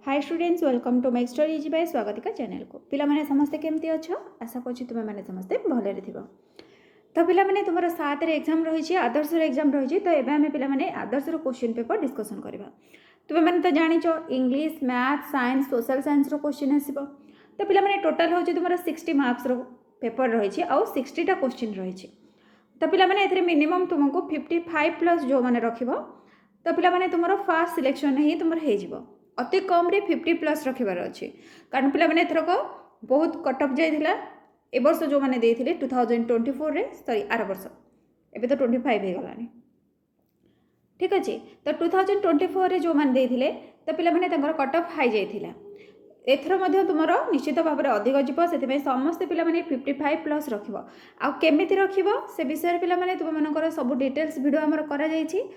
Hi students, welcome to make story easy by Swagatika channel को। पिला माने समस्ते केमती अच्छ? आशा करछि तुमे माने समस्ते भलरे थिबो। तो पिला माने तुमरो 7 रे एग्जाम रही छि, आदर्श रे एग्जाम रही छि। तो एबे हमें पिला माने आदर्श रो क्वेश्चन पेपर डिस्कशन करबा। तुमे माने तो जानिचो English, math, science, social science रो क्वेश्चन आसीबो। तो पिला माने टोटल हो छि तुमरो 60 मार्क्स रो पेपर रही छि आ 60 टा क्वेश्चन रही छि। तो पिला माने एथरे मिनिमम तुमको 55 प्लस जो माने रखिबो। तो पिला माने तुमरो फर्स्ट सिलेक्शन ही तुमर हे जिवो। अति कम रे 50 प्लस रखिबार अच्छे, कारण पिला माने एथरक बहुत कटअप जाइथिला। ए वर्ष जो माने देथिले 2024 रे, सॉरी आर वर्ष एबे तो 25 हे गलानी। ठीक अछि, तो 2024 रे जो माने देथिले तो पिला माने तंगर कटअप हाई जाइथिला। एथर मध्य तुमरो निश्चित भाव में अधिक जीव, से समस्त पिला माने 55 प्लस रखिबो। आ केमिति रखिबो से विषय पिला माने तुम मानकर सब डिटेल्स वीडियो हमर करा जाइछि।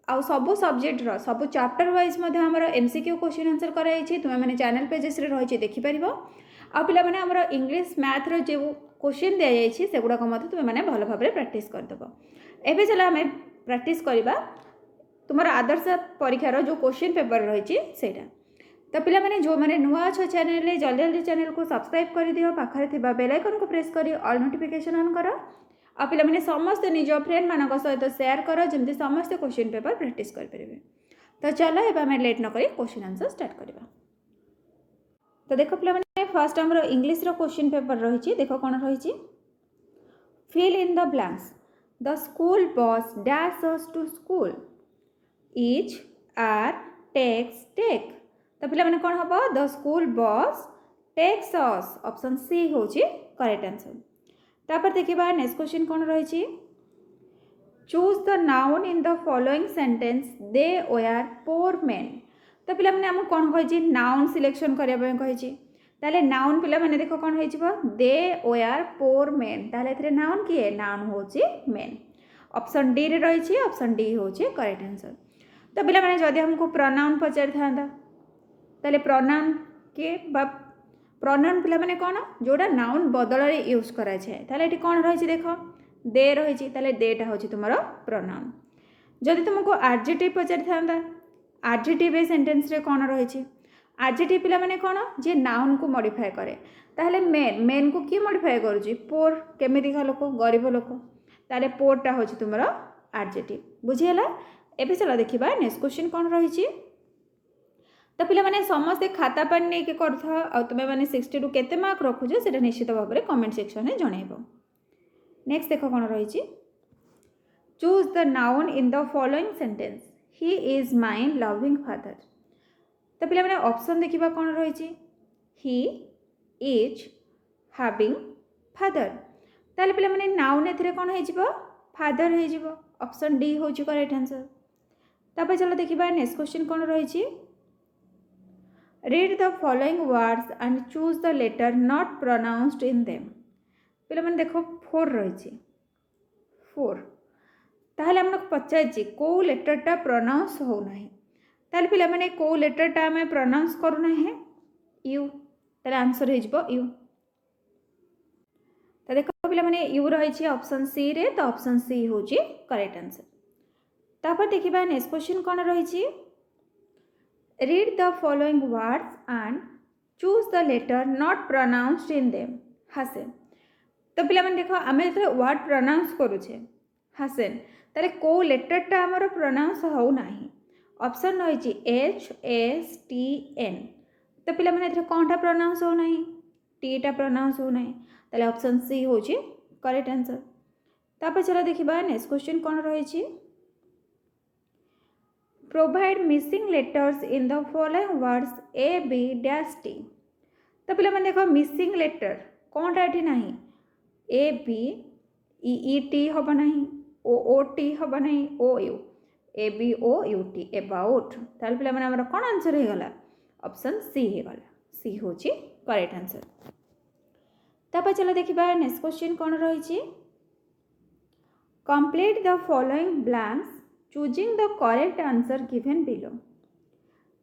आउ सब सब्जेक्ट रो सब चैप्टर वाइज मध्ये हमर एमसीक्यू क्वेश्चन आंसर कराई छी। तुम माने चैनल पेजेस रे रही छी देखि परिबो। आ पिला माने हमर इंग्लिश मैथ रो जे क्वेश्चन दिया जाई छी सेगुडा को मध्ये तुम माने भलो भाबरे प्रैक्टिस कर दबो। एबे चला हमें प्रैक्टिस करबा तुमर आदर्श परीक्षा रो जो क्वेश्चन पेपर रही छी सेटा। तो पिला माने जो माने नुआ छ चैनल रे जल्दी जल्दी चैनल को सब्सक्राइब कर दियो, पाखरे थिबा बेल आइकन को प्रेस करी ऑल नोटिफिकेशन ऑन करो। आ पिला माने समस्त निज फ्रेंड मानक सहित शेयर करो, जेमती समस्त क्वेश्चन पेपर प्रैक्टिस कर परिबे। तो चलो एबा हमें लेट न करी क्वेश्चन आंसर स्टार्ट करबा। तो देखो पिला माने फर्स्ट हमरो इंग्लिश रो क्वेश्चन पेपर रही छी। देखो कोन रही छी, fill in the blanks. The school bus dash us to school, each are takes take. तो पिला माने कोन हबो, the school bus takes us. Option C होची करेक्ट आंसर। तापर देखिबा नेक्स्ट क्वेश्चन कोन रही छी, choose the noun in the following sentence they were poor men. तो पिला माने हम कोन कहि छी, नाउन सिलेक्शन करिया पय कहि छी। ताले नाउन पिला माने देखो कोन होई छिबो, दे वेयर पोर मेन। ताले एथरे नाउन की है, नाउन होची मेन। ऑप्शन डी रे रही छी, ऑप्शन डी होची करेक्ट आंसर। तो पिला माने जदि हमको प्रोनाउन पचार थांदा ताले प्रोनाउन के बा प्रोनाउन पिला माने कोन, जोडा नाउन बदल रे यूज करा छे। ताले एठी कोन रही छी, देखो दे रही छी। ताले देटा होची तुमरो प्रोनाउन। जदि तुमको एडजेक्टिव पचार थांदा, एडजेक्टिव ए सेंटेंस रे कोन रही छी। एडजेक्टिव पिला माने कोन, जे नाउन को मॉडिफाई करे। ताले मेन, मेन को की मॉडिफाई करूची, पोर। केमिति का लोक, गरीब लोक। ताले पोरटा होची तुमरो एडजेक्टिव। बुझियला। एबे चला देखिबा नेक्स्ट क्वेश्चन कोन रही छी। तो पिला माने समस्त खाता पानी नहीं के करथा, आ तुमे माने 60 टू केते मार्क रखुजो सेटा निश्चित भाव में कमेंट सेक्शन में जणाइबो। नेक्स्ट देखो कोन रही छी, choose the noun in the following sentence, he is my loving father. तो पिला माने ऑप्शन देखिबा कोन रही छी, ही इज हैविंग फादर। ताले पिला माने नाउन एथरे कोन हे जिवो, फादर हे जिवो। ऑप्शन डी होची करेक्ट आंसर। तापर चलो देखिबा नेक्स्ट क्वेश्चन कोन रही छी, read the following words and choose the letter not pronounced in them। पिला माने देखो 4 रही छी, 4। ताहले हमन पचार छी को लेटरटा प्रोनाउंस हो नाही। ताहले पिला माने को लेटरटा हमें प्रोनाउंस करू नाही है, यू। ताहले आंसर हे जिवो यू। तो देखो पिला माने यू रही छी ऑप्शन सी रे। तो ऑप्शन सी होची करेक्ट आंसर। तापर देखिबा नेक्स्ट क्वेश्चन कोन रही छी, read the following words and choose the letter not pronounced in them। हासेन। तो पिला माने देखो आमे जते वर्ड प्रोनाउंस करूछे हासेन, ताले को लेटरटा हमर प्रोनाउंस हो नाही। ऑप्शन रही छी एच एस टी एन। तो पिला माने एथरे कोनटा प्रोनाउंस हो नाही, टी टा प्रोनाउंस हो नाही। ताले ऑप्शन सी होची करेक्ट आंसर। तापर चला देखिबा नेक्स्ट क्वेश्चन कोन रही छी, provide missing letters in the following words a b dash t। तो पिला माने देखो मिसिंग लेटर कोनटा एठी नाही, A B E E T होबा नाही, ओ ओ टी होबा नाही, O U, A B O U T, about. ताल पिला माने हमर कोन आंसर हे गला, ऑप्शन सी हे गला। सी होची करेक्ट आंसर। तापर चलो देखिबा नेक्स्ट क्वेश्चन कोन रही छी, complete the following blanks choosing the correct answer given below।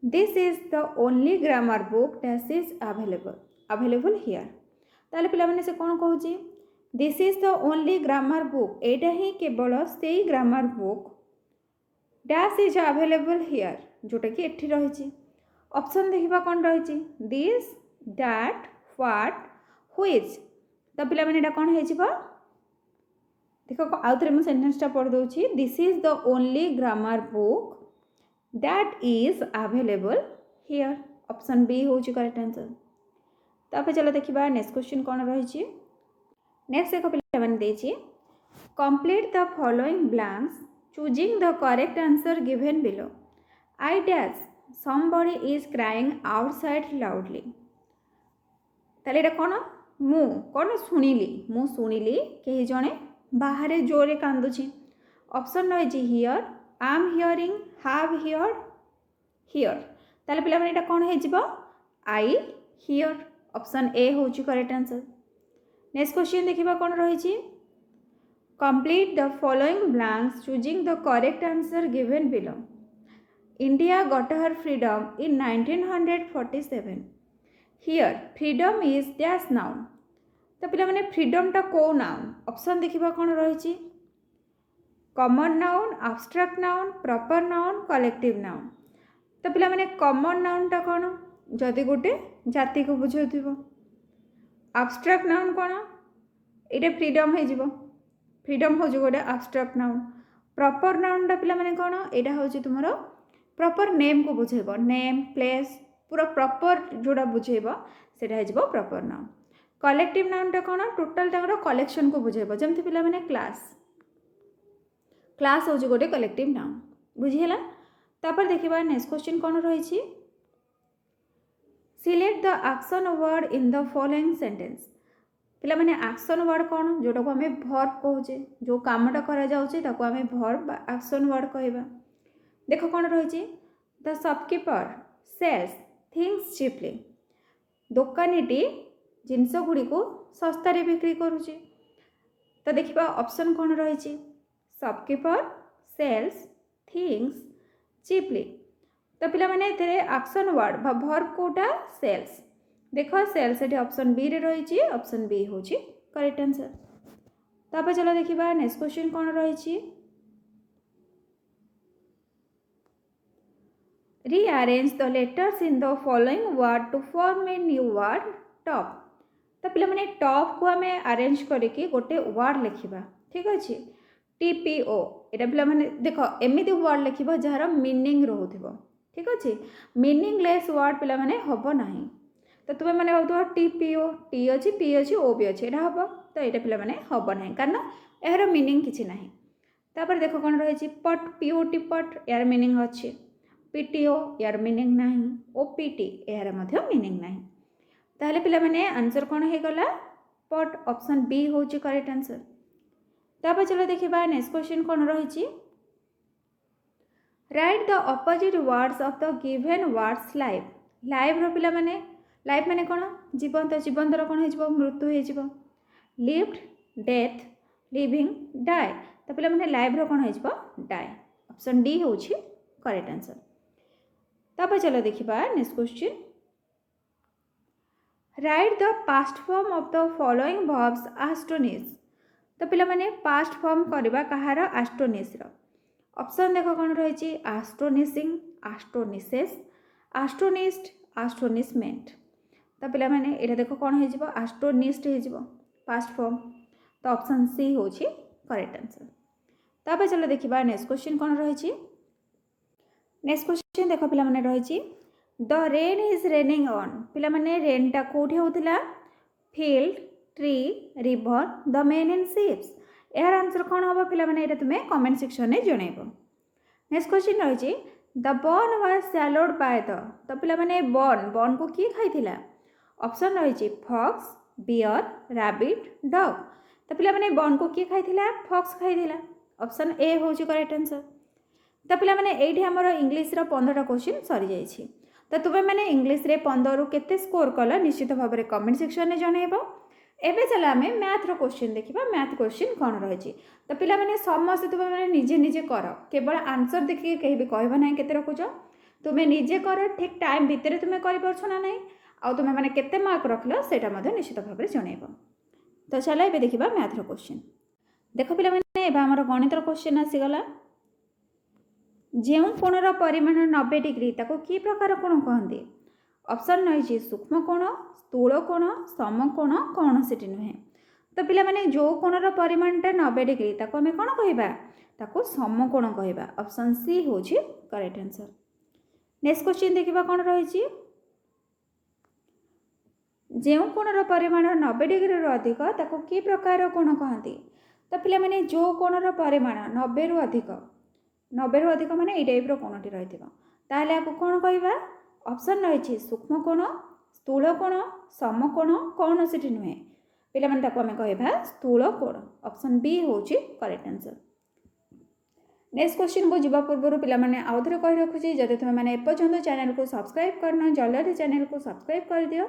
this is the only grammar book that is available here। ताले पिला माने से कोन कहू छी, this is the only grammar book, एटा ही केवल सेही grammar book dash is available here, जोटा कि एठी रही छी। ऑप्शन देखा कौन रही दिस दैट व्हाट व्हिच तो पिला माने एटा कौन है जीवो देखो आउ थे मुझे सेंटेंसटा पढ़ दूची this is the only grammar book that is available here option B हूँ करेक्ट आंसर तापर चलो देखा नेक्स्ट क्वेश्चन कौन रही नेक्स्ट देखो पे complete the following blanks choosing the correct answer given below I dash somebody is crying outside loudly ताले एटा कौन मु कौन शुणिली मु शुणिली कहीं जड़े बाहर जोरे कांदुची ऑप्शन रही here I am hearing have heard here ताले पिला माने एटा कौन है जीवो आई हियर ऑप्शन ए होची करेक्ट आंसर नेक्स्ट क्वेश्चन देखिबा कौन रही complete the following blanks choosing the correct answer given below India got her freedom in 1947 here freedom is dash noun तो पिला माने फ्रीडम टा को नाउन ऑप्शन देखिबा कौन रही common noun abstract noun proper noun collective noun तो पिला माने कॉमन नाउन टा कौन जदि गोटे जाति को बुझाउथिबो एब्स्ट्रैक्ट नाउन कौन ये फ्रीडम हो फ्रीडम हो गोटे एब्स्ट्रैक्ट नाउन प्रॉपर नाउन टा पिला माने कौन यहाँ हूँ तुम प्रॉपर नेम को बुझेब नेम प्लेस पूरा प्रॉपर जोड़ा बुझेब से प्रॉपर नाउन कलेक्टिव नाउन टा कौन टोटाल कलेक्शन को बुझेब जमती पिला माने क्लास क्लास हूँ गोटे कलेक्टिव नाउन बुझीगला तापर देखिबा नेक्स्ट क्वेश्चन कौन रही select the action word in the following sentence पिला माने एक्शन वर्ड कौन जोटा को आम भर्ब कहूचे जो कामटा करा जाउचे ताको आम भर्ब एक्शन वर्ड कहबा देख कौन रही the shopkeeper sells things cheaply दोकानीटी जिनस गुड़ी को सस्तारे बिक्री करुचे तो देखिबा ऑप्शन कौन रही शॉपकीपर सेल्स थिंग्स चीपली तो पिला माने एक्शन वर्ड भर्ब कोटा सेल्स देख सेल्स ये ऑप्शन बी रे रही ऑप्शन बी हूँ करेक्ट आंसर तापर चलो देखिबा नेक्स्ट क्वेश्चन कौन रही rearrange the letters in the following word to form a new word top तो पिला माने टॉप को आम अरेंज करके गोटे वर्ड लिखा ठीक अच्छे TPO यहाँ पिला माने देख एमती वर्ड लिख जार मीनिंग रोथो ठीक अच्छे मीनिंगलेस वर्ड पिला माने हम ना तो तुम्हें मैंने भाव TPO टी अच्छी पी अच्छी ओ भी अच्छे यहाँ हम तो यहाँ पिला माने हम ना कारण यार मीनिंग किसी ना तापर देख कौन रही पट POT पट यार मीनिंग अच्छे PTO यार मीनिंग ना OPT यार मीनिंग ना ताहले पिला माने आंसर कौन हो गला पट ऑप्शन बी हूँ करेक्ट आंसर तापर चलो देखिबा नेक्स्ट क्वेश्चन कौन रही write the opposite words of the given words life life रो पिला माने लाइफ माने कौन जीवंत जीवंतर कौन हो मृत्यु हो लिव्ड डेथ लिविंग डाए तो पिला माने लाइफ रो कौन हो डाए ऑप्शन डी हूँ करेक्ट आंसर तापर चलो देखिबा next question right the past form of the following verbs astonish तो पिला माने पास्ट फॉर्म करबा कहार एस्टोनिश रो ऑप्शन देखो कौन रही एस्टोनिशिंग एस्टोनिशेस एस्टोनिश्ड एस्टोनिशमेंट तो पिला माने एटा देखो कौन हो एस्टोनिश्ड हो पास्ट फॉर्म तो ऑप्शन सी हूँ करेक्ट आंसर तापर चलो देखिबा नेक्स्ट क्वेश्चन कौन रही नेक्स्ट क्वेश्चन देख पिला माने रही the rain is raining on पिला माने रेनटा कोठी होतिला field tree river the men in ships यार आंसर कौन हम पिला माने तुम्हें कमेंट सेक्शन में जनइब नेक्स्ट क्वेश्चन रही the bun was sold by the तो पिला माने बन बन को किए खाई ऑप्शन रही फॉक्स बियर रैबिट डॉग तो पिला माने बन को किए खाई फॉक्स खाई ऑप्शन ए हूँ करेक्ट आंसर तो पिला माने एठी हमर इंग्लिश रो 15टा क्वेश्चन सरी जाइछि तो तुम्हें मैंने इंग्लिश रे 15 रु केते स्कोर कला निश्चित भाव में कमेंट सेक्शन में जनइब एबे चला आम मैथ रो क्वेश्चन देखिबा मैथ क्वेश्चन कौन रही तो पिला माने समस्त तुम्हें मैंने निजे निजे कर केवल आंसर देखिए कहीं भी कहबा ना केते रखुछ तुम्हें निजे कर ठीक टाइम भितर तुम्हें कर परछ ना नहीं आ तुम्हें मैंने केते मार्क रखल सेटा मध्ये निश्चित भाव में जनइब तो चला एबे देखिबा मैथ रो क्वेश्चन देख पिला माने एबे हमर गणित रो क्वेश्चन आसीगला जो कोणर परिमाण 90 डिग्री ताको कि प्रकार कोण कहते? ऑप्शन रही सूक्ष्म कोण, स्थूल कोण, समकोण, कौनसी नुहे। तो पिला माने जो कोणर परिमाणटा 90 डिग्री ताको आमे कोण कहबा? ताको समकोण कहबा। ऑप्शन सी होची करेक्ट आंसर। नेक्स्ट क्वेश्चन देखिबा कोण रही जो कोणर परिमाण 90 डिग्री रु अधिक ताको कि प्रकार कोण कहते? तो पिला माने जो कोणर परिमाण 90 रु अधिक, 90 रु अधिक माने ए टाइप रो कोणटी रहिथिबो ताहले आपको कोण कहबा? ऑप्शन रही सूक्ष्म कोण, स्थूल कोण, समकोण, कौनसी नुहे। पिला माने ताको आमे कहबा स्थूल कोण। ऑप्शन बी होची करेक्ट आंसर। नेक्स्ट क्वेश्चन को जीवा पूर्व पिला माने आउ थरे कहि रखुची जदि तुमे माने एपर्यंत चैनल को सब्सक्राइब करना जल्दी चैनल को सब्सक्राइब कर दियो।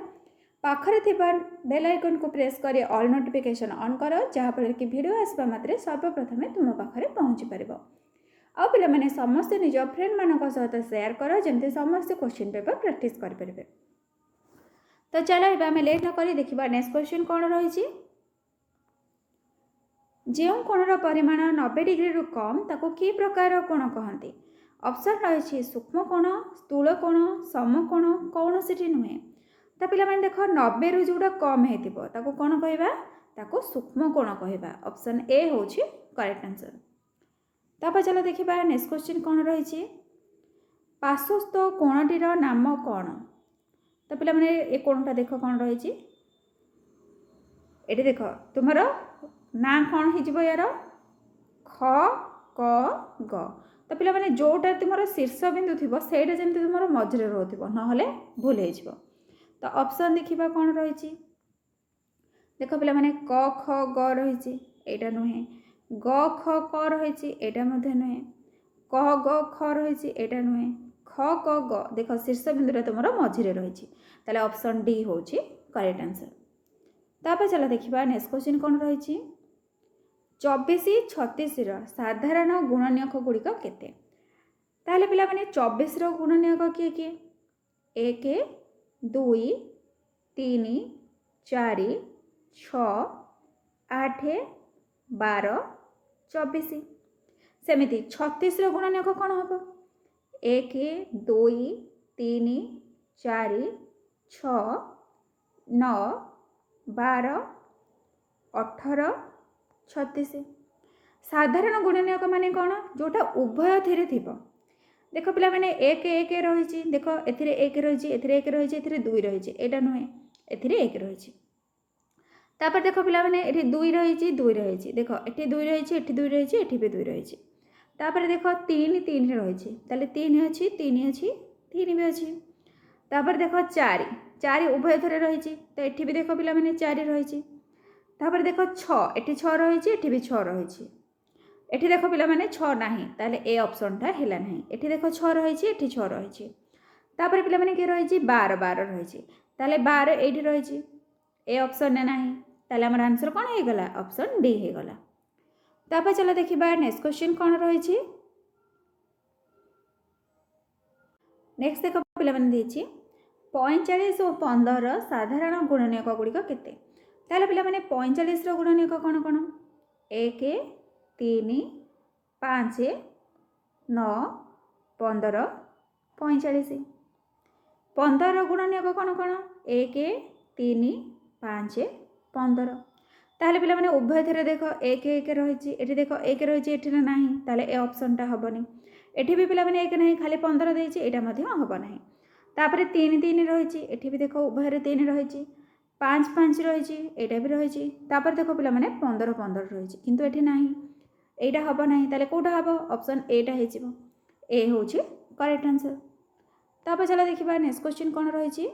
पाखरे थिबा बेल आइकन को प्रेस करी ऑल नोटिफिकेशन ऑन करो जहाँ फल कि वीडियो आसवा मात्रे सर्वप्रथम तुम पाखरे पहुँची पारिबो। आउ पिला माने समस्त निज फ्रेंड मानक सहित शेयर करो जमते समस्त क्वेश्चन पेपर प्रैक्टिस कर परिबे। तो चलो एबे आमे लेट न करी देखिबा नेक्स्ट क्वेश्चन कोन रही जो कोणर परिमाण 90 डिग्री रु कम ताको कि प्रकार कोण कहते? ऑप्शन रही सूक्ष्म कोण, स्थूल कोण, समकोण, कौनसी नुहे। तो पिला माने देखो 90 रु जोटा कम हेतिबो ताको कोण कहबा? ताको सूक्ष्म कोण कहबा। ऑप्शन ए होची करेक्ट आंसर। तापर चलो देखिबा नेक्स्ट क्वेश्चन कोन रही पार्श्वस्थ कोणटीर नाम कोण? तो पिला माने ए कोणटा देखो कोन रही एटी देखो तुमरो ना कौन हो यार ख क ग। तो पिला माने जोटा तुम शीर्ष बिंदु थी सेटा जमी तुम मझे रोथो ना भूल हो। तो ऑप्शन देखा कौन रही देख पिला माने क ख ग रही एटा नुहे, ग ख क रही एटा नुहे, क ग ख रही एटा नुहे, ख क ग देख शीर्ष बिंदुटा तुम मझे रही। ताले ऑप्शन डी होची करेक्ट आंसर। तापर चलो देखिबा नेक्स्ट क्वेश्चन कौन रही 24 36 साधारण गुणनीयक गुड़िक केते? ताहले पिला माने 24 गुणनीयक किए किए? 1 2 3 4 6 8 12 24। सेमिति 36 गुणनीयक कौन हम? 1 2 3 4 6 9 12 18 36। साधारण गुणनीयक माने कौन? जोटा उभय थी देख पिला माने 1 1 रही देख ए 1 रही एक रही ए 2 रही एटा नुहे ए 1 रही। तापर देख पिला माने ये 2 रही 2 रही देख ये 2 रही ए 2 रही ए भी 2 रही। तापर देख 3 3 रही ताले 3 अच्छी 3 अच्छी 3 भी अच्छी। तापर देख 4 4 उभय थरे रही तो ये भी देख पिला माने 4 रही। तापर देख 6 एटी 6 रही एटी भी 6 रही एटी देख पिला माने 6 नाही ताले ए ऑप्शनटा हैला नाही। एटी देख 6 रही एटी 6 रही। तापर पिला माने के रही 12 12 रही ताले 12 एटी रही ए ऑप्शन ने नाही ताले हमर आंसर कोन हे गला? ऑप्शन डी हे गला। तापर चलो देखिबा नेक्स्ट क्वेश्चन कोन रही नेक्स्ट देख पिला माने देछि 45 और 15 साधारण गुणनीयक गुड़िक केते? ताहले पिला माने 45 गुणनीयक कौन कौन? 1 3 5 9 15 45। 15 गुणनीयक कौन कौन? 1 3 5 15। ताहले पिला माने उभय थे देख 1 1 रही एटी देख 1 रही एटी ना ताहले ए ऑप्शनटा हेनी। एटी भी पिला माने 1 नहीं खाली 15 देछि एटा मध्य हबो नहीं। तापर 3 3 रही एटी भी देख उभय 3 रही 5 5 रही एटा भी रही। तापर देख पिला माने 15 15 रही किंतु एठी नाही एटा हबो नाही ताले कोटा हबो? ऑप्शन एटा हे जिवो ए होची करेक्ट आंसर। तापर चला देखिबा नेक्स्ट क्वेश्चन कोन रही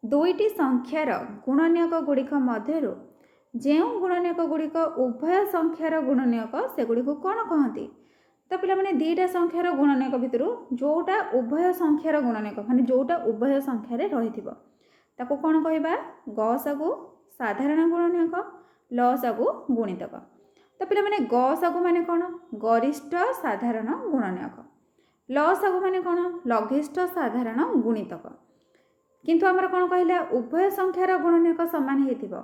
दुईटी संख्यार गुणनीयक गुड़िक मध्यरु जो गुणनीयक गुड़िक उभय संख्यार गुणनीयक सेगुड़ी कौन कहती? तो पिला माने दीटा संख्यार गुणनीयक भितर जोटा उभय संख्यार गुणनीयक माने जोटा उभय संख्यार रही ताको कौन कहबा? गसागु साधारण गुणनीयक लसागु गुणितक। तो पिला माने गसागु माने कौन? गरिष्ठ साधारण गुणनीयक। लसागु माने कौन? लघिष्ठ साधारण गुणितक। किंतु आमर कौन कहला? उभय संख्यार गुणनीयक सामान हेतिबो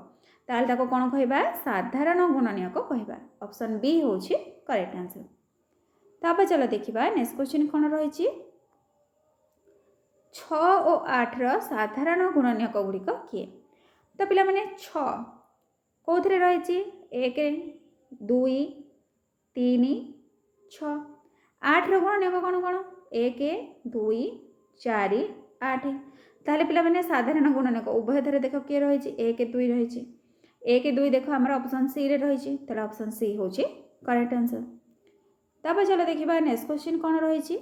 ताहले ताको कोन कहबा साधारण गुणनीयक कहबा ऑप्शन बी होची करेक्ट आंसर। तापर चलो देखिबा नेक्स्ट क्वेश्चन कोन रहिची 6 और 8 रो साधारण गुणनीयक गुड़िक किए। तो पिला माने 6 कोथरे रहिची 1 2 3 6। 8 रो गुणनीयक कोन कोन 1 2 4 8। ताहले पिला माने साधारण गुणनीयक उभय धरे देखो के रहिची 1 2 रहिची 1 2 देखो हमर ऑप्शन सी रे रहिची ताले ऑप्शन सी होची करेक्ट आंसर। तापर चलो देखिबा नेक्स्ट क्वेश्चन कोन रहिची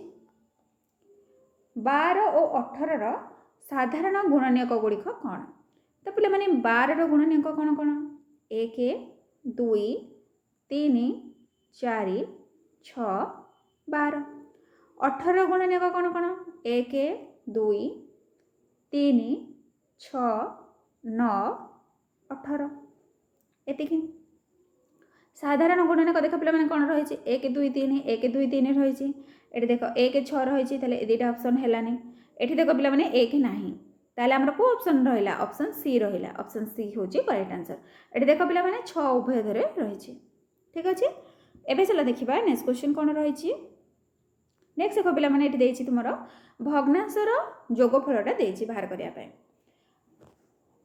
12 और 18 रो साधारण गुणनीयक गुड़िक कौन। तो पिला माने 12 रो गुणनीयक कौन कौन 1 2 3 4 6 12। 18 रो गुणनीयक कौन कौन 1 2 3 6 9 18 एतिकी। साधारण गुणनीयक देख पे कौन रही 1 2 3 1 2 3 रही ये देख 1 6 रही दुटा ऑप्शन है ये देख पे 1 ना ताले आमर को ऑप्शन रहा ऑप्शन सी रहा ऑप्शन सी हूँ करेक्ट आंसर। ये देख पे 6 उभय धरे रही ठीक अच्छे। एवं चलो देखा नेक्स्ट क्वेश्चन कौन रही नेक्स्ट देख पे तुम भग्नांशर जोगफलटा देती बाहर करने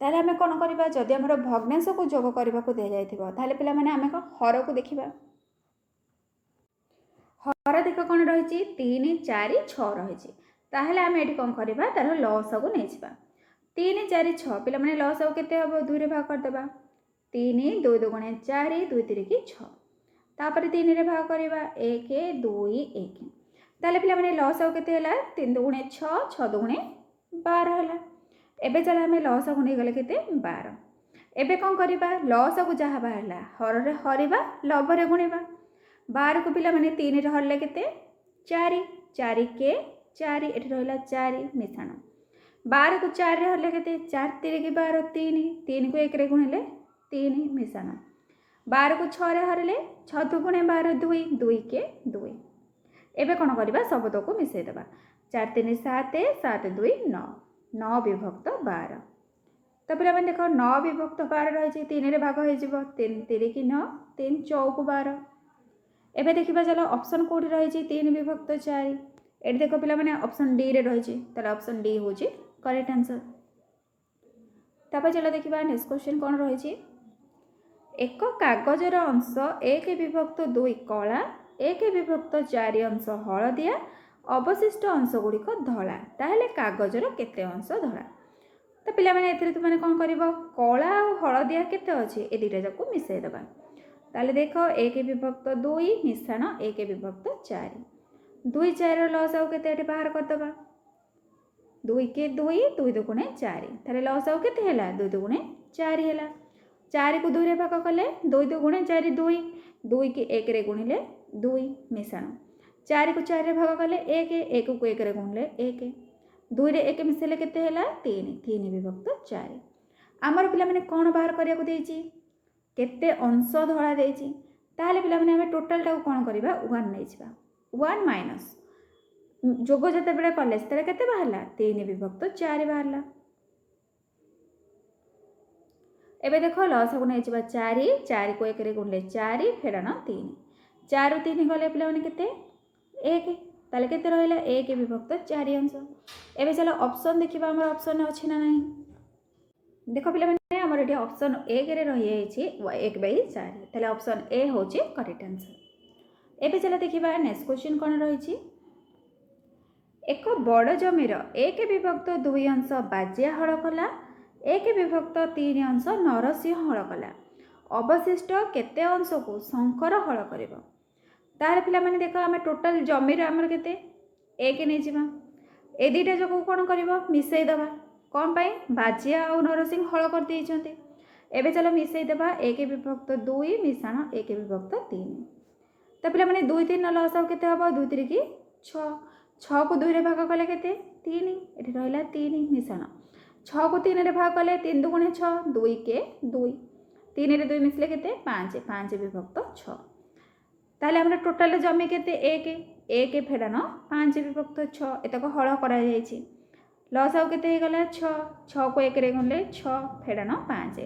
ताले आमे कौन करवा जदि आम भग्नांश को जोग करने को दि जाइए ताले पे आम हर को देखा हर देख कौन रही 3 4 6 रही ताहले आम ये कौन करवा तार लस को नहीं 3 4 6 पे लस को केते हम 2 रे भाग करदे 3 2 2 गुणे 4 2 3 की 6 तापर 3 रे भाग करवा 1 2 1 ताले पे लस को केते 3 2 गुणे 6 6 2 गुणे 12 है। एबे चल आम लस को नहीं गले के 12 एबे कौन करवा लस को जहाँ बाहर हर रे हरवा लभ रे गुणवा 12 को पिला माने 3 रे हरले के 4 4 के 4 एठी रहला 4 मिश्रण 12 को 4 रे हरले के 4 3 के 12 3 3 को 1 रे गुणिले 3 मिश्रण 12 को 6 रे हरले 6 2 गुणे 12 2 2 के 2 एबे कौन करवा सबद को मिसई देबा 4 3 7 7 2 9 9 विभक्त 12। तो पे देख 9 विभक्त 12 रही 3 रे भाग हो 3 3 की 9 3 चौक 12। एबे देखिबा चलो ऑप्शन कोठी रही 3 विभक्त 4 ये देख पे ऑप्शन डी रे रही ऑप्शन डी हूँ करेक्ट आंसर। तापर चलो देखिबा नेक्स्ट क्वेश्चन कौन रही एक कागजर अंश 1 विभक्त 2 कला 1 विभक्त 4 अंश हलदिया अवशिष्ट अंश गुड़िक धला ताहले कागजर केते अंश धला। तो पिला माने एथिरे तु माने कोन करिवो कला और हलदिया केते अछि ए दुटा जाको मिसई देबा ताहले देखो 1 विभक्त 2 मिश्रण 1 विभक्त 4 2 4 लस आउ केते एठी बाहर कर देबा 2 के 2 2 2 गुणे 4 ताहले लस आउ केते हैला 2 2 गुणे 4 हैला 4 को 2 रे भाग कले 2 2 गुणे 4 2 2 के 1 रे गुणिले 2 मिश्रण 4 को 4 रे भाग कले 1 1 को 1 रे गुणिले 1 2 रे 1 मिसेले केते हैला 3 3 विभक्त 4 आमर पिला माने कोन बाहर करिया को देछि केते अंश धरा देछि ताहले पिला माने हमें टोटल टा कोन करबा 1 नै छिबा 1 माइनस जोग जते बेले कले तरे केते बाहरला 3 विभक्त 4 बाहरला। एबे देखो लस को नै छिबा 4 4 को 1 रे गुणले 4 फेडन 3 4 3 गले पिला माने केते 1 ताले केते रहला 1 विभक्त 4 अंश। एबे चलो ऑप्शन देखिबा हमर ऑप्शन अछि ना नहीं देखो पिला माने हमर एठी ऑप्शन 1 रे रहि आइछि 1/4 ताले ऑप्शन ए होछि करेक्ट आंसर। एबे चलो देखिबा नेक्स्ट क्वेश्चन कोन रहिछि एक बड़ जमीर 1 विभक्त 2 अंश बाजिया हल कला 1 विभक्त 3 अंश नरसिंह हल कला अवशिष्ट केते अंश को शंकर हल करिवो तार पिला माने देखो आम टोटल जमीर आमर केते 1 नै जिबा ए दुटा जो कौन करबो मिसई देबा कौन पाई बाजिया और नरसिंह हल कर देइछन्ते एबे चलो मिसई देबा 1 विभक्त 2 मिश्रण 1 विभक्त 3 तो पिला माने 2 3 लस आउ केते हबो 2 3 की 6 6 को 2 रे भाग कले केते 3 एठी रहला 3 मिश्रण 6 को 3 रे भाग कले 3 2 गुणे 6 2 के 2 3 रे 2 मिसले केते 5 5 विभक्त 6 ताले हमरा टोटल जमी केते 1 1 फेडन 5 विभक्त 6 एतक हल करा जायछि लस आउ केते हे गला 6 6 को 1 रे गुणले 6 फेडन 5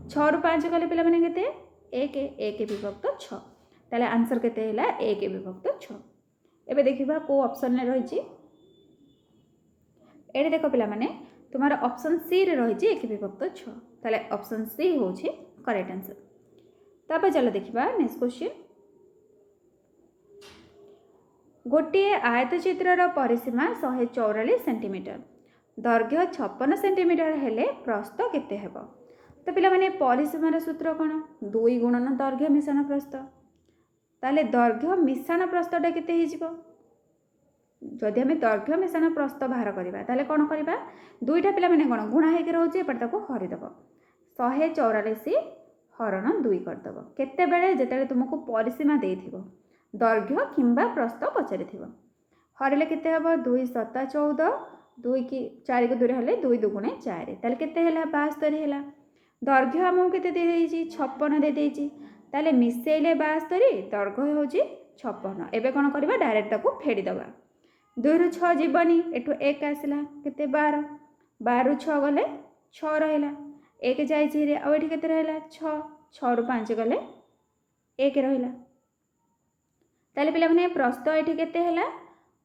6 रु 5 गले पिला माने केते 1 1 विभक्त 6 ताले आंसर केते हैला 1 विभक्त 6 एबे देखिबा को ऑप्शन ने रहिछि एडे देखो पिला माने तुम्हारा ऑप्शन सी रे रहिछि 1 विभक्त 6 ताले ऑप्शन सी होछि करेक्ट आंसर तापर चलो देखिबा नेक्स्ट क्वेश्चन गोटे आयतचित्रर परिसीमा 144 सेंटीमीटर दैर्घ्य 56 सेंटीमीटर हेले प्रस्थ केते हेबो तो पिला माने परिसीमार सूत्र कोन 2 गुणन दैर्घ्य मिश्रण प्रस्थ ताले दैर्घ्य मिश्रण प्रस्थटा केते हे जिवो जदि आम दैर्घ्य मिश्रण प्रस्थ बाहर करवा ताले कौन करवा दुईटा पिला माने कौन गुणा होकर रोचे एपटे ताको हरिदेव 144 हरण 2 करदेव केते बेले जेतेबेले तुमको परिसीमा देइथिबो दैर्घ्य किंबा प्रस्थ पचारि हरिले केते हबो 2 7 14 2 की 4 को 2 हेले 2 दुगुणे 4 ताले केते हैला 72 हैला दैर्घ्य हमको केते दे देइछि 56 दे देइछि ताले मिसेइले 72 दैर्घ्य होछि 56 एबे कोन करबा डायरेक्ट ताको फेडी दबा 2 रु 6 जीवनी एठू 1 आसला केते 12 12 रु 6 गले 6 रहला 1 जाई छि रे आ एठी केते रहला 6 6 रु 5 गले 1 रहला ताले पिला माने प्रस्थ एठी केते हैला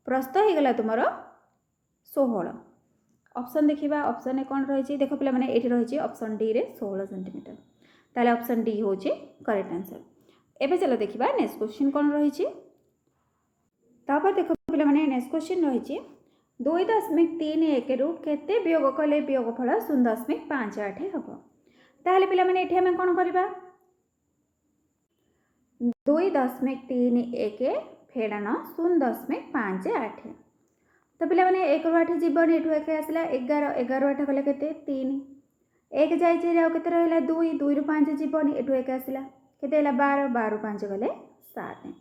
प्रस्थ हे गला तुमरो 16 ऑप्शन देखिबा ऑप्शन ए कोन रहि छि देखो पिला माने एठी रहि छि ऑप्शन डी रे 16 सेंटीमीटर ताले ऑप्शन डी हो छि करेक्ट आंसर एबे चलो देखिबा नेक्स्ट क्वेश्चन कोन रहि छि तापर देखो पिला माने नेक्स्ट क्वेश्चन रहि छि 2.31 रु केते वियोग कले वियोगफल 0.58 हबो ताले पिला माने एठी हम कोन करबा 2.31 फेड़ान 0.58 तो पिला माने 1 रु 8 जीवन एठू 1 आसला 11 11 8 गले केते 3 1 जाई छि रे आ केते रहला 2 2 रु 5 जीवन एठू 1 आसला केते हैला 12 12 रु 5 गले 7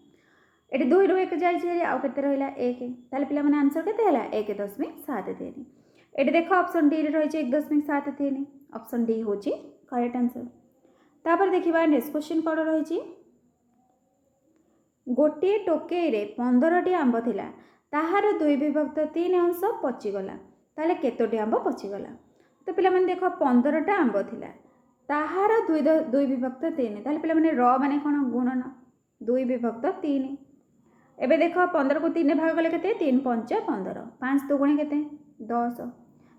एटी 2 रु 1 जाई छि रे आ केते रहला 1 ताले पिला माने आंसर केते हैला 1.73 एटी देखो ऑप्शन डी रे रहि छि 1.73 ऑप्शन डी हो छि करेक्ट आंसर तापर देखिबा नेक्स्ट क्वेश्चन कोन रहि छि गोटे टोकेई रे 15 टी आंब थिला ताहार 2 विभक्त 3 अंश पचिगला ताले केतोटी आंब पचिगला तो पिला माने देखो 15 टा आंब थिला ताहार 2 विभक्त 3 ताले पिला माने र माने कोन गुणन 2 विभक्त 3 एबे देखो 15 को 3 भाग गले केते 3 5 15 5 दुगुणे केते 10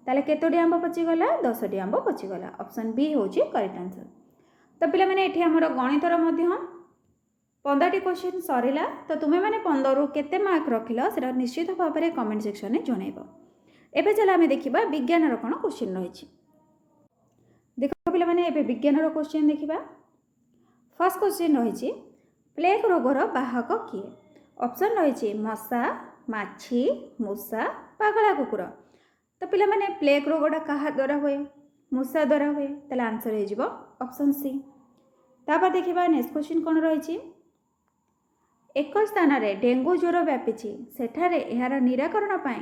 ताले केतोटी आंब पचिगला 10 टी आंब पचिगला ऑप्शन बी होची करेक्ट आंसर तो पिला माने एठी हमर गणितर मध्य 15 टी क्वेश्चन सरीला तो तुम्हें मैंने 15 रु केते मार्क रखिल से निश्चित भाव में कमेंट सेक्शन में जनइब एबे चलो आम देखा विज्ञान कौन क्वेश्चन रही देखो पिला माने एबे विज्ञान क्वेश्चन देखा फर्स्ट क्वेश्चन रही प्लेग रोगर बाहक किए ऑप्शन रही मशा माछी मूषा पागला कुकुर तो पिला माने प्लेग रोगटा क्या द्वारा हुए मूषा द्वारा हुए ताले आंसर हो ऑप्शन सी तापर देखा नेक्स्ट क्वेश्चन कौन रही एक स्थान रे डेंगू ज्वर व्यापी सेठारे यार निराकरण पाई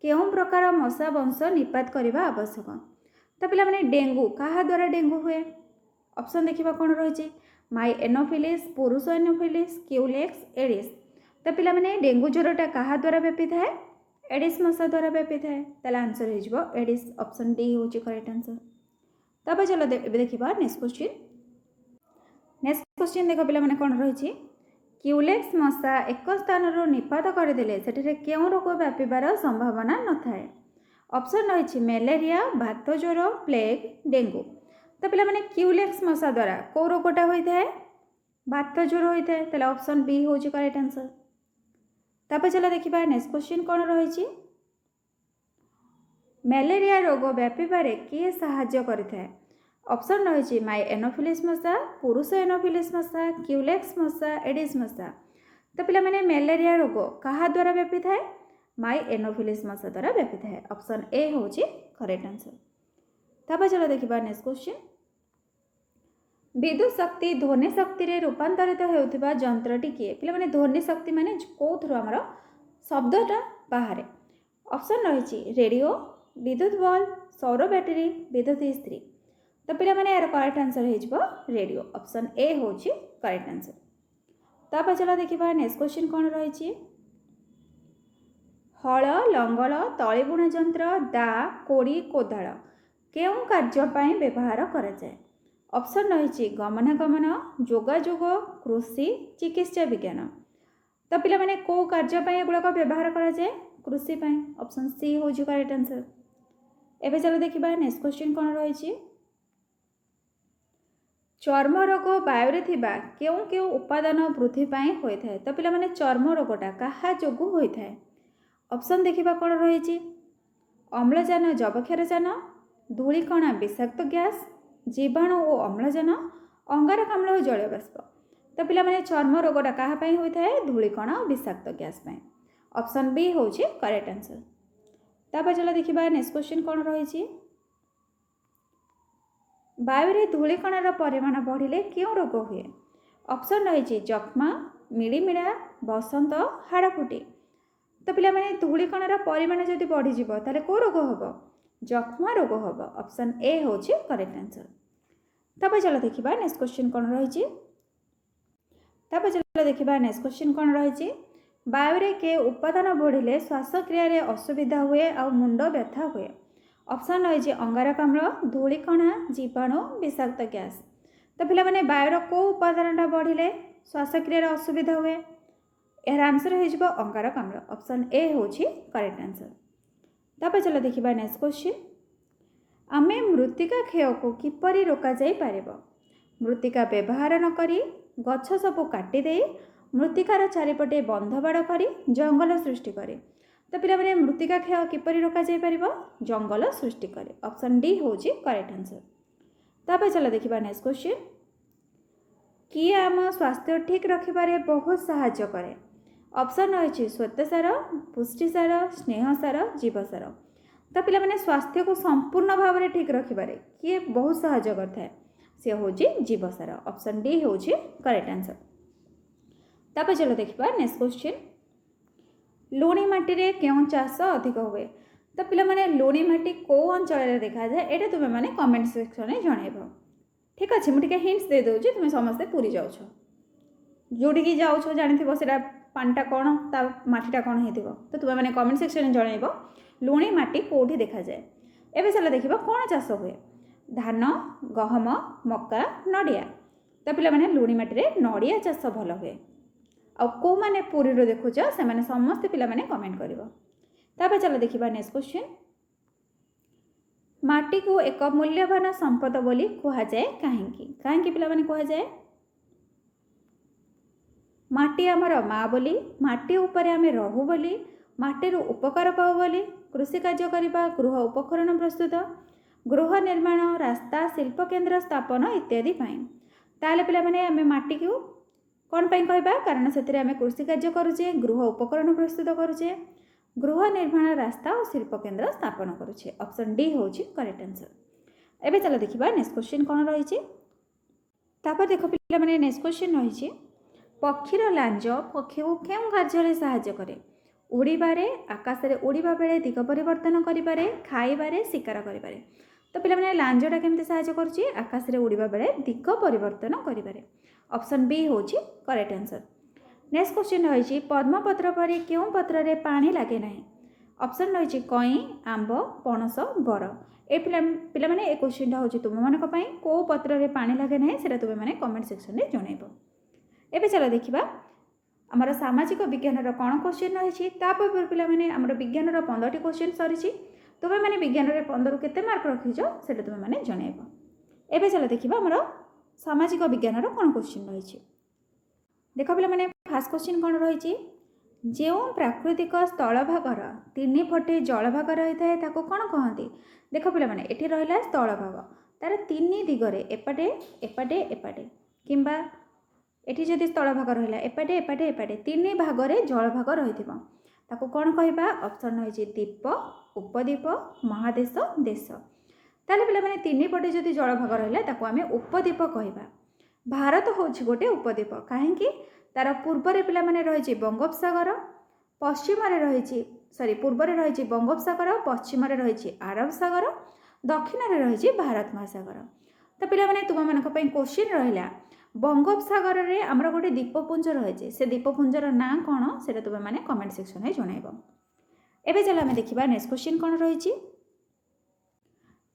केउं प्रकार मशा वंश निपात करने आवश्यक तो पिला माने डेंगू क्या द्वारा डेंगू हुए ऑप्शन देखा कौन रही माई एनोफिलिस पुरुष एनोफिलिस क्यूलेक्स एडिस तो पिला माने डेंगू ज्वरटा क्या द्वारा व्यापी थाए एडिस मशा द्वारा व्यापी थाए ताले आंसर हो एडिस ऑप्शन डी हूँ करेक्ट आंसर तब चलो देखा नेक्स्ट क्वेश्चन देख पिला माने कौन रही क्यूलेक्स मशा एक स्थान निपात करदे से क्यों रोग व्यापार संभावना न थाए ऑप्शन रही मलेरिया भात ज्वर प्लेग डेंगू तो पिला माने क्यूलेक्स मशा द्वारा कौ रोगटा होता है भात ज्वर होता है ताले ऑप्शन बी हूँ करेक्ट आंसर तब चलो देखा नेक्स्ट क्वेश्चन कौन रही मलेरिया रोग व्यापार किए साहाय्य करें ऑप्शन रही माई एनोफिलिस मशा पुरुष एनोफिलिस मशा क्यूलेक्स मशा एडिस मशा तो पिला माने मलेरिया रोग क्या द्वारा व्यापी थाए माई एनोफिलिस मशा द्वारा व्यापी थाए ऑप्शन ए हूँ करेक्ट आंसर तब चलो देखा नेक्स्ट क्वेश्चन विद्युत शक्ति ध्वनि शक्ति रे रूपांतरित होउथिबा जंत्रटी किए पिला माने ध्वनि शक्ति माने कोथरो हमर शब्दटा बाहर ऑप्शन रही रेडियो विद्युत बल्ब सौर बैटरी विद्युत इस्त्री तो पिला माने यार करेक्ट आंसर हो रेडियो ऑप्शन ए हूँ करेक्ट आंसर तब चलो देखा नेक्स्ट क्वेश्चन कौन रही हल लंगल तलीबुणा जंत्र दा कोड़ी कोदाल केउं कार्यपाई व्यवहार कराए ऑप्शन रही गमनागमन, जोगाजोग, कृषि, चिकित्सा विज्ञान। तो पिला माने को कार्य पय एगुड़ाक व्यवहार करा जाए कृषि पय। ऑप्शन सी हो करेक्ट आंसर। एबे चलो देखिबा नेक्स्ट क्वेश्चन कोन रही। चर्म रोग वायु थिबा केउ केउ उपादान वृद्धि पाई होई थाए। तो पिला माने चर्म रोगटा काहा जोगु होई थाए। ऑप्शन देखिबा कोन रही। अम्लजान जबक्षारजान, धूलिकणा विषाक्त गैस, जीवाणु और अम्लजान, अंगारकाम्ल और जलीय बाष्प। तो पिला माने चर्म रोगटा काहा पई होई थाए धूलिकणा और विषाक्त गैस पई। ऑप्शन बी होची करेक्ट आंसर। तापर चलो देखिबा नेक्स्ट क्वेश्चन कोन रही। वायु रे धूलिकणार परिमाण बढ़िले क्यों रोग हुए। ऑप्शन रही जक्मा, मिलीमिड़ा, बसंत, हाड़फुटी। तो पिला माने धूलिकणार परिमाण जदि बढ़ी ताले को रोग हम जक्मा रोग हम। ऑप्शन ए होची करेक्ट आंसर। तापर चलो देखिबा नेक्स्ट क्वेश्चन कोन रही। तापर चलो देखिबा नेक्स्ट क्वेश्चन कोन रही। वायु रे के उपादान बढ़िले श्वासक्रिया रे असुविधा हुए और मुंड व्यथा हुए। ऑप्शन रही अंगारकाम्ल, धूलिकणा, जीवाणु, विषाक्त गैस। तो पिला माने वायुर को उपादानटा बढ़िले श्वासक्रिया असुविधा हुए। यार आंसर हो अंगारकाम्ल। ऑप्शन ए होची करेक्ट आंसर। तापर चलो देखिबा नेक्स्ट क्वेश्चन। आमे मृत्तिका क्षय को किपरि रोका जाई पारिबो। मृत्तिका व्यवहार न करी गछ सब काटी दे मृत्तिकार चारिपटे बंधबाड़ करी जंगल सृष्टि करे। तो पिला माने मृत्तिका क्षय किपरि रोका जाई पारिबो जंगल सृष्टि करे। ऑप्शन डी होची करेक्ट आंसर। तापर चलो देखिबा नेक्स्ट क्वेश्चन। किए आम स्वास्थ्य ठीक रखिबारे बहुत सहाय्य करे। ऑप्शन रही श्वेतसार, पुष्टिसार, स्नेहसार, जीवसार। तो पिला माने स्वास्थ्य को संपूर्ण भाव में ठीक रखिबारे किए बहुत सहाय्य करथाय से होची जीवसार। ऑप्शन डी होची करेक्ट आंसर। तापर चलो देखिबा नेक्स्ट क्वेश्चन। लुणी माटी रे केउं चाष अधिक हुए। तो पिला माने लुणी माटी को अंचल रे देखा जाए एटा तुमे माने कमेंट सेक्शन में जणैबो। ठीक अच्छे मुझे हिंट्स दे दूँ तुम समस्ते पूरी जाऊ जोड़ी जाऊ जानी से पानीटा कौन ता मटीटा कौन हो तो तुम्हें मैंने कमेंट सेक्शन में जनइब लुणी माटी कौटी देखा जाए। एवं चलो देखा कौन चाष हुए धान, गहम, मक्का, नड़िया। तो पिला माने लुणी माटी रे नड़िया चाष भल हुए। आ को मैंने पूरी देखुच से मैंने समस्ते पिला माने कमेंट कर। चलो देखा नेक्स्ट क्वेश्चन। माटी को एक मूल्यवान संपद बोली कहा जाए कहीं कहीं पिला माने कहा जाए। माटी आमर माँ बोली, माटी उपरे आमे रहू बोली, माटीर उपकार पाऊ बोली, कृषि कार्य करने, गृह उपकरण प्रस्तुत, गृह निर्माण, रास्ता, शिल्प केन्द्र स्थापन इत्यादि ताले पिला माने आमे माटी को कौन पाई कहबा कारण से आमे कृषि कार्य करुचे, गृह उपकरण प्रस्तुत करुचे, गृह निर्माण, रास्ता और शिल्प केन्द्र स्थापन करुचे। ऑप्शन डी होची करेक्ट आंसर। एबे चलो देखिबा नेक्स्ट क्वेश्चन कौन रही। तापर देखो पिला माने नेक्स्ट क्वेश्चन रही। पक्षीर लांज पक्षी को केउं कार्य साहाय्य करे। उड़ीबारे, आकाश रे उड़ीबा बेले दिग परिवर्तन करिबारे, खाइबारे, शिकार करिबारे। तो पिला माने लांजटा केमते साहाय्य करूची आकाश रे उड़ीबा बेले दिग परिवर्तन करिबारे। ऑप्शन बी होची करेक्ट आंसर। नेक्स्ट क्वेश्चन रही पद्मपत्र परी क्यों पत्र रे पानी लगे ना। ऑप्शन रही कई, आंब, पणस, बर। ए पिला माने ए क्वेश्चन हूँ तुम मानक पई को पत्र रे पानी लगे ना सेटा तुम माने कमेंट सेक्शन में जनइब। एबे चलो देखिबा आमर सामाजिक विज्ञान कौन क्वेश्चन रही। तापर पिला माने आमर विज्ञान 15टी क्वेश्चन सरी तुम्हें मैंने विज्ञान 15 केते मार्क रखीच से तुम्हें मैंने जनइब। एबे चलो देखिबा आमर सामाजिक विज्ञान कौन क्वेश्चन रही। देख पिला माने फास्ट क्वेश्चन कौन रही। जो प्राकृतिक स्थल भागर 3 फटे जल भाग रही है ताको कौन कहती। देख पिला माने एठी रहिला स्थल भाग तार 3 दिगरे एपटे एपटे एपटे किंबा एठी जदि स्थल भाग रहिला एपटे एपटे एपटे 3 भागरे जल भाग रहिथिबो ताको कौन कहबा। ऑप्शन रही द्वीप, उपद्वीप, महादेश, देश। ताले पिला माने 3 पटे जदि जल भाग रहिला ताको आमे उपद्वीप कहबा। भारत होछि गोटे उपद्वीप कहीं तार पूर्व पिला माने रही बंगोपसागर, पश्चिम रही पूर्व रही बंगोपसागर, पश्चिम रही आरब सागर, दक्षिण रही भारत महासागर। तो पिला माने तुम मानक पई क्वेश्चन रहिला बंगोपसागर रे हमर गोटे द्वीपपुंज रही से द्वीपपुंजर ना कौन से तुम माने कमेंट सेक्शन में जनइब। एबे चलो आमे देखिबा नेक्स्ट क्वेश्चन कौन रही।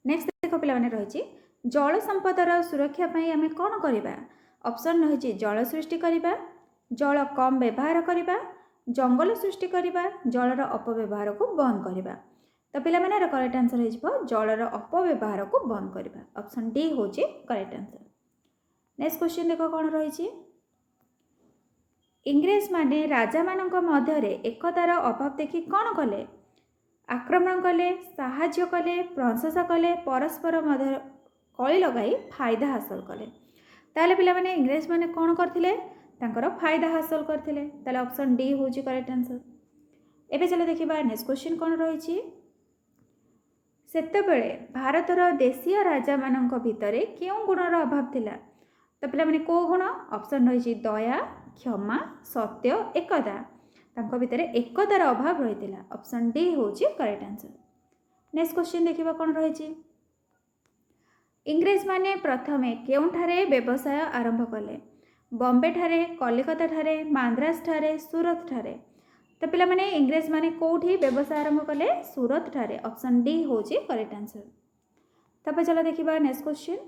नेक्स्ट देख पिला माने रही जल संपदर सुरक्षा पाई आमे कौन करवा ऑप्शन रही जल सृष्टि करवा जल कम व्यवहार करवा जंगल सृष्टि करवा जलर अपव्यवहार को बंद करवा। तो पिला माने करेक्ट आंसर हो जलर अपव्यवहार को बंद करवा ऑप्शन डी हूँ करेक्ट आंसर। नेक्स्ट क्वेश्चन देख कौन रही इंग्रेज माने राजा मानक मध्यरे एकतार अभाव देखि कौन कले आक्रमण कले साहाय्य कले प्रशंसा कले परस्पर मध्य कली लगाई फायदा हासिल कले। ताले पिला माने इंग्रेज माने कौन करथिले तांकर फायदा हासिल करथिले ताले ऑप्शन डी हूँ करेक्ट आंसर। एबे चलो देखिबा नेक्स्ट क्वेश्चन कौन रही सेतेबेले भारतर देशीय राजा मानक भितरे केउं गुणर अभाव थिला। तो पिला माने को गुण ऑप्शन रही दया क्षमा सत्य एकता तांको भितरे एकतार अभाव रही ऑप्शन डी हूँ करेक्ट आंसर। नेक्स्ट क्वेश्चन देखिबा कौन रही इंग्रेज माने प्रथमे केउंठारे व्यवसाय आरंभ कले बॉम्बे ठारे कलिकता ठारे माद्रास ठारे सूरत ठारे। तो पिला माने इंग्रेज माने कोठी व्यवसाय आरंभ कले सूरत ठारे ऑप्शन डी हूँ करेक्ट आंसर। तब चलो देखिबा नेक्स्ट क्वेश्चन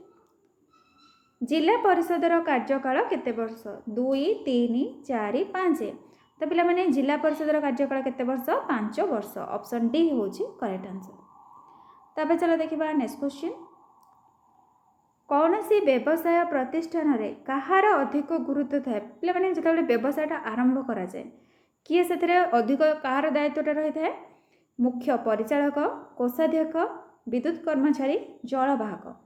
जिला परिषदर कार्यकाल केते वर्ष 2 3 4 5। तो पिला माने जिला परिषदर कार्यकाल केते वर्ष 5 वर्ष ऑप्शन डी हूँ करेक्ट आंसर। तब चलो देखिबा नेक्स्ट क्वेश्चन कौन सी व्यवसाय प्रतिष्ठान रे कहार अधिक गुरुत्व थाए पिला माने जतबे व्यवसायटा आरंभ करा जाए किए से अधिक कहार दायित्वटा रही है मुख्य परिचालक कोषाध्यक्ष विद्युत कर्मचारी जलवाहक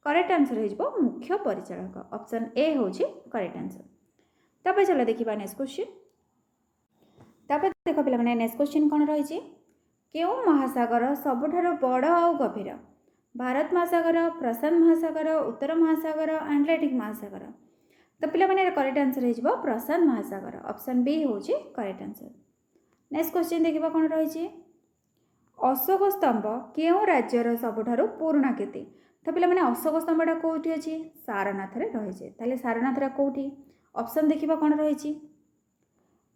करेक्ट आंसर हो मुख्य परिचालक ऑप्शन ए हूँ करेक्ट आंसर। तब चलो देखिबा नेक्स्ट क्वेश्चन तब देख पिला माने नेक्स्ट क्वेश्चन कौन रही केउं महासागर सबुठारु बड़ और गभीर भारत महासागर प्रशांत महासागर उत्तर महासागर आटलांटिक महासागर। तो पिला माने करेक्ट आंसर हो प्रशांत महासागर ऑप्शन बी हूँ करेक्ट आंसर। नेक्स्ट क्वेश्चन देखिबा कौन रही अशोक स्तंभ केउं राज्यर सबुठारु पुराणा कीर्ति। तो पिला माने अशोक स्तंभटा कोठी अछि सारनाथ रे रही ताले सारनाथरा कोठी ऑप्शन देखिबा कौन रही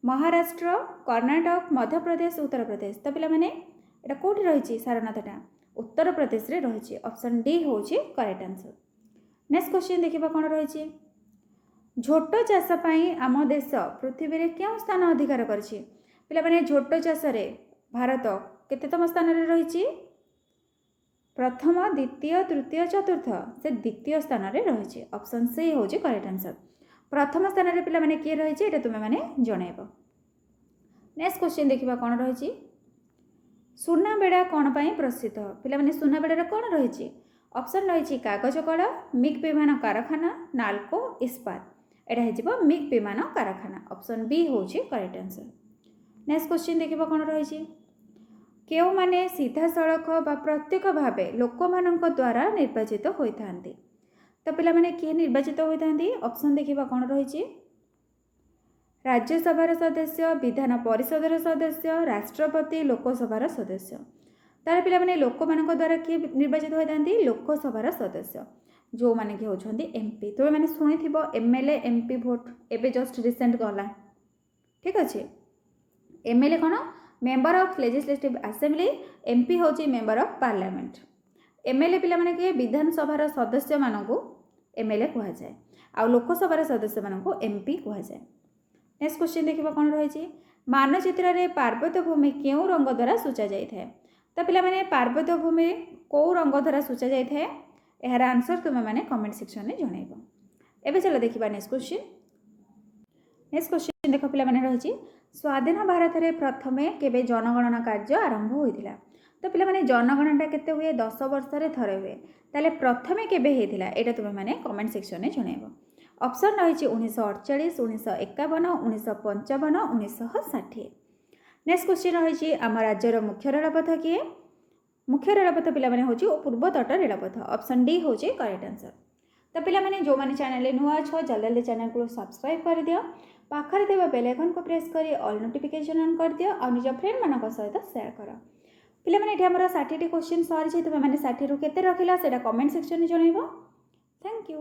महाराष्ट्र कर्नाटक मध्य प्रदेश उत्तर प्रदेश। तो पिला माने एटा कोठी रही सारनाथटा उत्तर प्रदेश रे रही ऑप्शन डी हूँ करेक्ट आंसर। नेक्स्ट क्वेश्चन देखिबा कौन रही झोट चाष पाई आम देश पृथ्वी रे क्यों स्थान अधिकार करछि पिला माने झोट चाष रे भारत केतेतम स्थान रे रही प्रथम द्वितीय तृतीय चतुर्थ से द्वितीय स्थान रे रही ऑप्शन सी हूँ करेक्ट आंसर। प्रथम स्थान रे पिला माने किए रही एटा तुमे माने जणैबो। नेक्स्ट क्वेश्चन देखिबा कौन रही सुनाबेड़ा कौन पाई प्रसिद्ध पिला माने सुनाबेड़ा कौन रही ऑप्शन रही कागज कल मिग विमान कारखाना नाल्को इस्पात एटा हो मिग विमान कारखाना ऑप्शन बी हूँ करेक्ट आंसर। नेक्स्ट क्वेश्चन देखिबा कौन रही केउ माने सीधा सड़क बा प्रत्येक भाव लोक मानक द्वारा निर्वाचित होता है। तो पिला माने किए निर्वाचित होता है ऑप्शन देखिबा कौन रही राज्यसभार सदस्य विधान परिषदर सदस्य राष्ट्रपति लोकसभार सदस्य। तार पिला माने लोक मानक द्वारा किए निर्वाचित होता है लोकसभार सदस्य जो माने कि होछंदी एमपी। तो मैंने शुणी एमएलए एमपी भोट एबे जस्ट रिसेंट गला ठीक अच्छे एमएलए कौन member of legislative assembly MP हूँ मेंबर ऑफ पार्लियामेंट एमएलए पिला माने कि विधानसभार सदस्य मानकू एमएलए कह जाए आ लोकसभार सदस्य मानकू एमपी कह जाए। नेक्स्ट क्वेश्चन देखिबा कौन रही मानचित्र रे पार्वत्य भूमि केउं रंग द्वारा सूचा जाय थाए। तो पिला माने पार्वत्य भूमि कौ रंग द्वारा सूचा जाय थाए यार आंसर तुम मैंने कमेंट सेक्शन में जनइब। एबे चलो देखिबा नेक्स्ट क्वेश्चन देख पिला माने रही स्वाधीन भारत में प्रथमे केबे जनगणना कार्य आरंभ होइतिला। तो पिला माने जनगणना केते हुए 10 वर्ष रे थरे हुए ताले प्रथमे केबे हेतिला एटा तुम मैंने कमेंट सेक्शन में जनइब। ऑप्शन रही 1948 1951 1955 1960। नेक्स्ट क्वेश्चन रही आम राज्यर मुख्य रेलपथ किए मुख्य रेलपथ पिला माने होची पूर्व तट रेलपथ ऑप्शन डी हूँ करेक्ट आंसर। तो पिला माने जो माने चैनल नुआ अच्छो जल्दी जल्दी चैनल को सब्सक्राइब कर दियो पाखरे देवा बेल आइकन को प्रेस करी ऑल नोटिफिकेशन ऑन कर दियो और निज फ्रेंड मानक सहित शेयर कर। पिला माने एठी हमर 60 टी क्वेश्चन सॉरी छै तुमे माने 60 रु केते रखिला सेटा कमेंट सेक्शन में जनइबो। Thank you.